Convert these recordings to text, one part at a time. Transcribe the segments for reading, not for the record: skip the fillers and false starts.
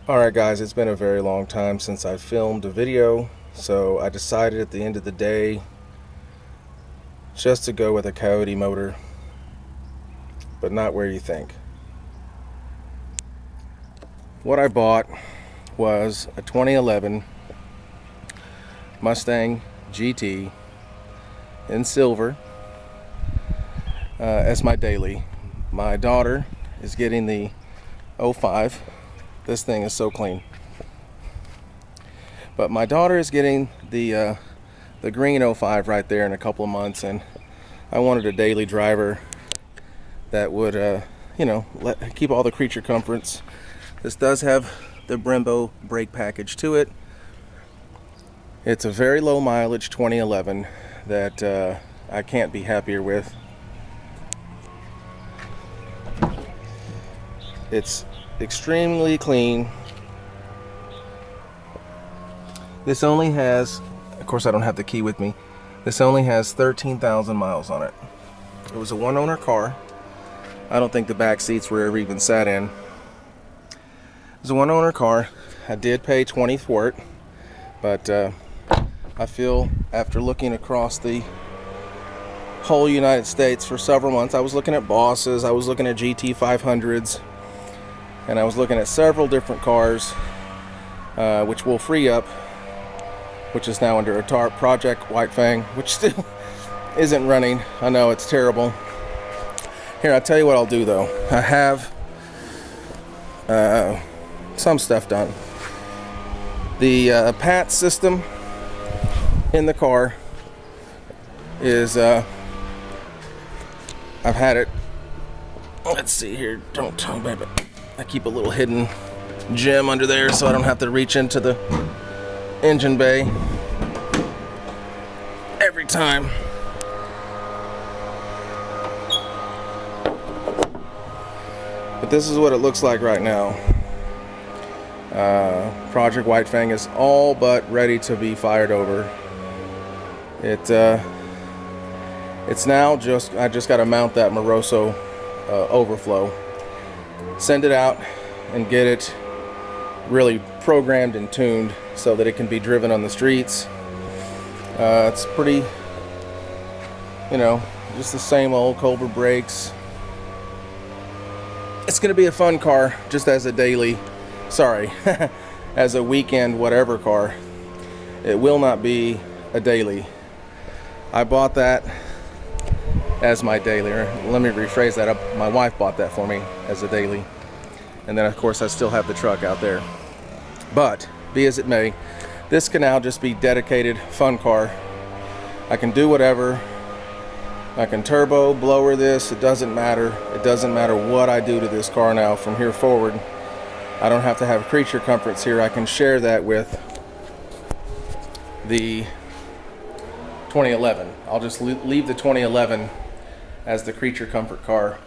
Alright guys, it's been a very long time since I filmed a video, so I decided at the end of the day just to go with a Coyote motor, but not where you think. What I bought was a 2011 Mustang GT in silver as my daily. My daughter is getting the 05. This thing is so clean. But my daughter is getting the green 05 right there in a couple of months, and I wanted a daily driver that would, keep all the creature comforts. This does have the Brembo brake package to it. It's a very low mileage 2011 that I can't be happier with. It's extremely clean. This only has, of course I don't have the key with me, this only has 13,000 miles on it. It was a one-owner car. I don't think the back seats were ever even sat in. It was a one-owner car. I did pay $20 for it, but I feel after looking across the whole United States for several months, I was looking at Bosses, I was looking at GT 500s, and I was looking at several different cars, which will free up, which is now under a Project Fang, which still isn't running. I know, it's terrible. Here, I'll tell you what I'll do though. I have some stuff done. The PAT system in the car is, I've had it, let's see here, don't tell me, but I keep a little hidden gem under there so I don't have to reach into the engine bay every time. But this is what it looks like right now. Project White Fang is all but ready to be fired over. It's now I just got to mount that Moroso overflow, send it out, and get it really programmed and tuned so that it can be driven on the streets. It's pretty, just the same old Cobra brakes. It's going to be a fun car just as a daily, as a weekend whatever car. It will not be a daily. I bought that as my daily, or let me rephrase that. My wife bought that for me as a daily. And then of course I still have the truck out there. But be as it may, this can now just be dedicated fun car. I can do whatever. I can turbo, blower this, it doesn't matter. It doesn't matter what I do to this car now from here forward. I don't have to have creature comforts here. I can share that with the 2011. I'll just leave the 2011 as the creature comfort car.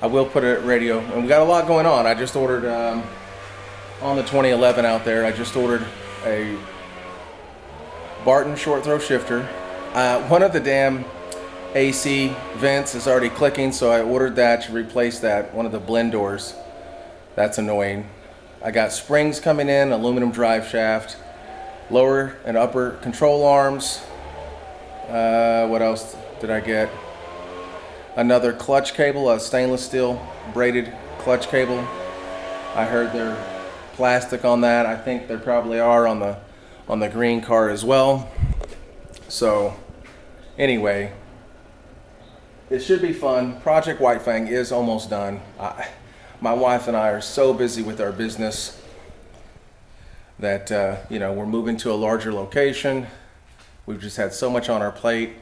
I will put it at radio, and we got a lot going on. I just ordered on the 2011 out there, I just ordered a Barton short throw shifter. One of the damn AC vents is already clicking, so I ordered that to replace that, one of the blend doors. That's annoying. I got springs coming in, aluminum drive shaft, lower and upper control arms. What else did I get? Another clutch cable, a stainless steel braided clutch cable. I heard they're plastic on that. I think there probably are on the green car as well. So anyway, it should be fun. Project White Fang is almost done. My wife and I are so busy with our business that we're moving to a larger location. We've just had so much on our plate.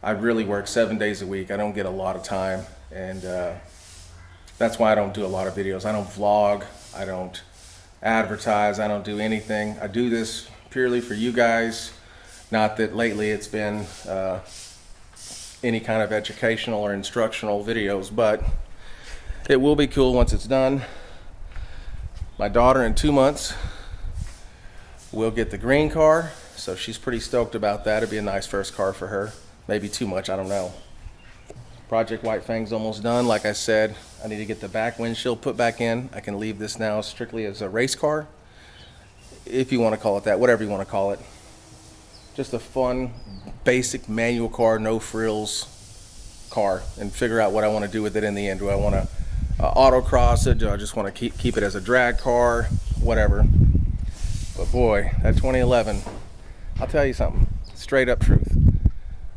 I really work 7 days a week. I don't get a lot of time, and that's why I don't do a lot of videos. I don't vlog, I don't advertise, I don't do anything. I do this purely for you guys. Not that lately it's been any kind of educational or instructional videos, but it will be cool once it's done. My daughter in 2 months will get the green car, so she's pretty stoked about that. It'd be a nice first car for her. Maybe too much, I don't know. Project White Fang's almost done. Like I said, I need to get the back windshield put back in. I can leave this now strictly as a race car, if you want to call it that, whatever you want to call it. Just a fun, basic manual car, no frills car, and figure out what I want to do with it in the end. Do I want to autocross it? Do I just want to keep it as a drag car? Whatever. But boy, that 2011, I'll tell you something, straight up truth.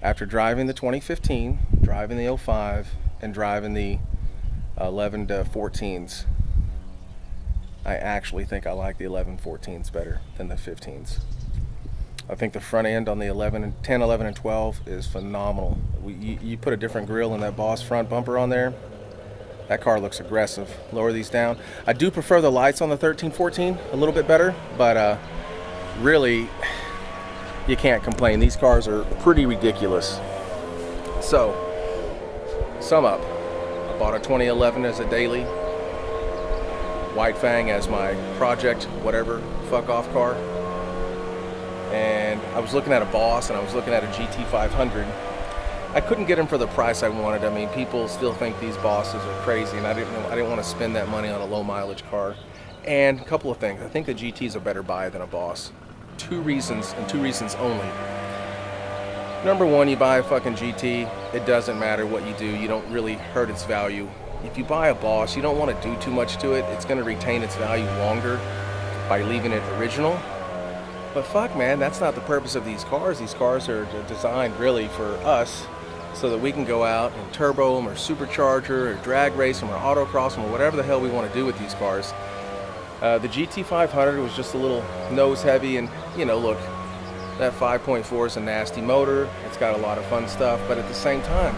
After driving the 2015, driving the 05, and driving the 11 to 14s, I actually think I like the 11 14s better than the 15s. I think the front end on the 10, 11, and 12 is phenomenal. You put a different grill in that Boss front bumper on there, that car looks aggressive. Lower these down. I do prefer the lights on the 13, 14 a little bit better, but really, you can't complain. These cars are pretty ridiculous. So, sum up. I bought a 2011 as a daily, White Fang as my project, whatever, fuck off car. And I was looking at a Boss and I was looking at a GT500. I couldn't get them for the price I wanted. I mean, people still think these Bosses are crazy, and I didn't want to spend that money on a low mileage car. And a couple of things. I think the GT is a better buy than a Boss. 2 reasons, and 2 reasons only. Number one, you buy a fucking GT, it doesn't matter what you do, you don't really hurt its value. If you buy a Boss, you don't want to do too much to it. It's going to retain its value longer by leaving it original. But fuck, man, that's not the purpose of these cars. These cars are designed really for us so that we can go out and turbo them or supercharger or drag race them or autocross them or whatever the hell we want to do with these cars. The GT500 was just a little nose heavy, and you know, look, that 5.4 is a nasty motor. It's got a lot of fun stuff, but at the same time,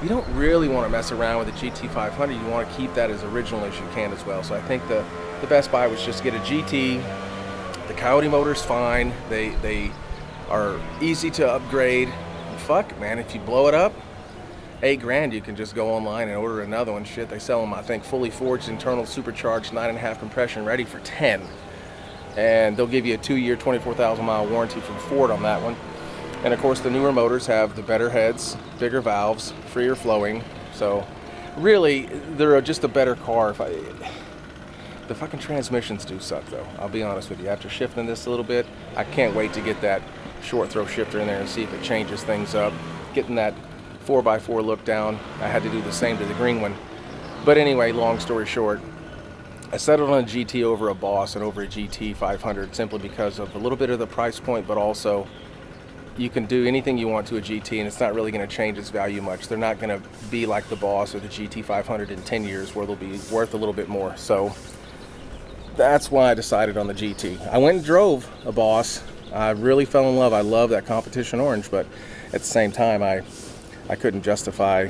you don't really want to mess around with the GT500. You want to keep that as original as you can as well. So I think the best buy was just get a GT. The Coyote motor's fine. They are easy to upgrade. And fuck, man, if you blow it up, $8,000, you can just go online and order another one. Shit, they sell them, I think, fully forged, internal supercharged, 9.5 compression ready for 10. And they'll give you a 2-year, 24,000 mile warranty from Ford on that one. And of course, the newer motors have the better heads, bigger valves, freer flowing. So really, they're just a better car. The fucking transmissions do suck, though. I'll be honest with you. After shifting this a little bit, I can't wait to get that short throw shifter in there and see if it changes things up. Getting that 4x4 look down, I had to do the same to the green one. But anyway, long story short, I settled on a GT over a Boss and over a GT500 simply because of a little bit of the price point, but also you can do anything you want to a GT and it's not really going to change its value much. They're not going to be like the Boss or the GT500 in 10 years where they'll be worth a little bit more. So that's why I decided on the GT. I went and drove a Boss. I really fell in love. I love that competition orange, but at the same time, I couldn't justify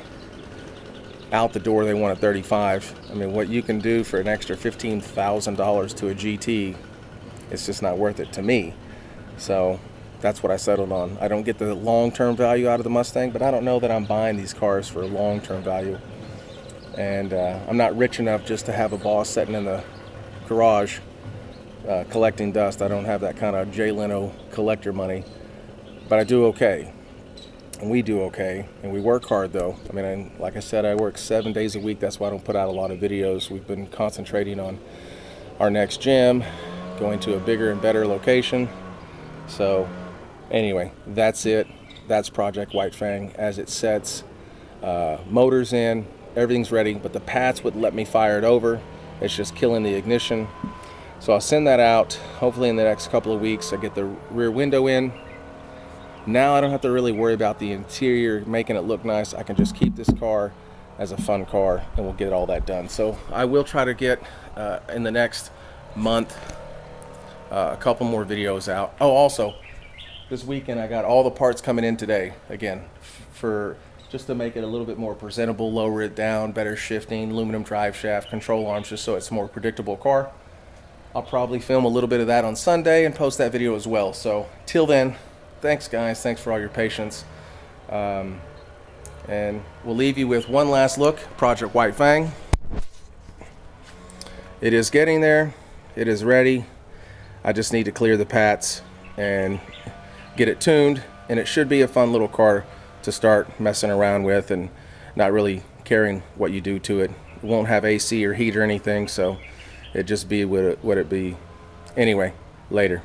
out the door they wanted 35. I mean, what you can do for an extra $15,000 to a GT, it's just not worth it to me. So that's what I settled on. I don't get the long-term value out of the Mustang, but I don't know that I'm buying these cars for long-term value. And I'm not rich enough just to have a Boss sitting in the garage collecting dust. I don't have that kind of Jay Leno collector money, but I do okay. And we do okay, and we work hard though. I mean, like I said, I work 7 days a week. That's why I don't put out a lot of videos. We've been concentrating on our next gym, going to a bigger and better location. So anyway, that's it. That's Project White Fang as it sets. Motors in, everything's ready, but the Pats wouldn't let me fire it over. It's just killing the ignition. So I'll send that out. Hopefully in the next couple of weeks I get the rear window in. Now I don't have to really worry about the interior, making it look nice. I can just keep this car as a fun car and we'll get all that done. So I will try to get in the next month a couple more videos out. Oh, also this weekend I got all the parts coming in today again for just to make it a little bit more presentable, lower it down, better shifting, aluminum drive shaft, control arms, just so it's a more predictable car. I'll probably film a little bit of that on Sunday and post that video as well. So till then, thanks guys, thanks for all your patience. And we'll leave you with one last look, Project White Fang. It is getting there, it is ready. I just need to clear the Pats and get it tuned, and it should be a fun little car to start messing around with and not really caring what you do to it. It won't have AC or heat or anything, so it just be what it be. Anyway, later.